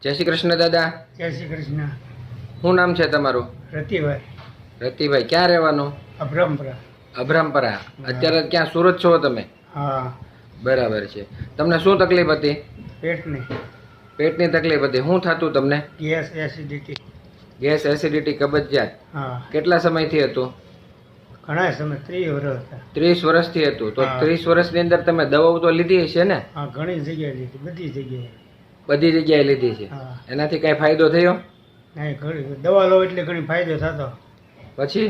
જય શ્રી કૃષ્ણ દાદા. જય શ્રી કૃષ્ણ. શું નામ છે તમારું? રતિભાઈ. રતિભાઈ, ક્યાં રહેવાનું? અબ્રહમપુરા. અબ્રહમપરા. અત્યારે ક્યાં સુરત છો તમે? હા. બરાબર છે. તમને શું તકલીફ હતી? પેટની. પેટની તકલીફ હતી. શું થતું તમને? Gas, acidity. ગેસ, એસિડિટી, કબજિયાત. હા. કેટલા સમયથી હતું? ઘણા સમય 30 વર્ષ હતા. 30 વર્ષથી હતું. તો હા. 30 વર્ષની અંદર તમે દવાઓ તો લીધી હશે ને? હા, ઘણી જગ્યાએ લીધી, બધી જગ્યાએ. બધી જગ્યાએ લીધી છે. હા. એનાથી કઈ ફાયદો થયો? નહીં, ઘણી દવા લો એટલે ઘણી ફાયદો થતો. પછી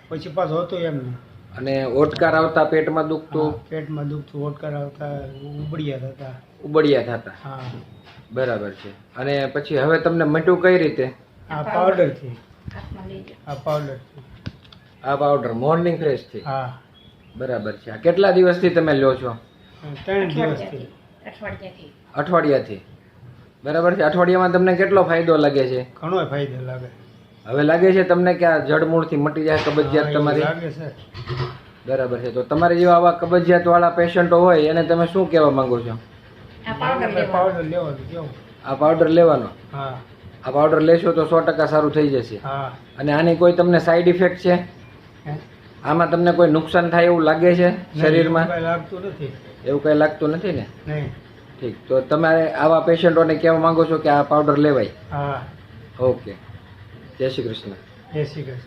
પછી પાછું હતું એમ ને. અને ઓટકાર આવતા, પેટમાં દુખતું? હા, પેટમાં દુખતું, ઓટકાર આવતા, ઉબળિયા થતા. ઉબળિયા થતા. હા. બરાબર છે. અને પછી હવે તમને મટ્યું કઈ રીતે? આ પાવડરથી. આ પાવડરથી. આ પાવડર મોર્નિંગ ફ્રેશ થી. હા. બરાબર છે. આ કેટલા દિવસથી તમે લ્યો છો? 3 દિવસથી. અઠવાડિયાથી. બરાબર છે. અઠવાડિયામાં તમને કેટલો ફાયદો લાગે છે? ઘણો ફાયદો લાગે. હવે લાગે છે તમને કે આ જડમૂળથી મટી જાય કબજિયાત હા, એવું તમારી? લાગે છે. બરાબર છે. તો તમારે જેવા આવા કબજિયાત વાળા પેશન્ટો હોય એને તમે શું કહેવા માંગો છો? પાવડર લેવાનું કેવું? આ પાવડર લેવાનો. હા. આ પાવડર લેશો તો 100% સારું થઈ જશે. હા. અને આની કોઈ તમને સાઈડ ઇફેક્ટ છે? હે? આમાં તમને કોઈ નુકસાન થાય એવું લાગે છે શરીરમાં? કઈ લાગતું નથી. એવું કઈ લાગતું નથી ને? નહીં. ઠીક. તો તમારે આવા પેશન્ટોને કહેવા માંગો છો કે આ પાવડર લેવાય? હા. ઓકે. જય શ્રી કૃષ્ણ. જય શ્રી કૃષ્ણ.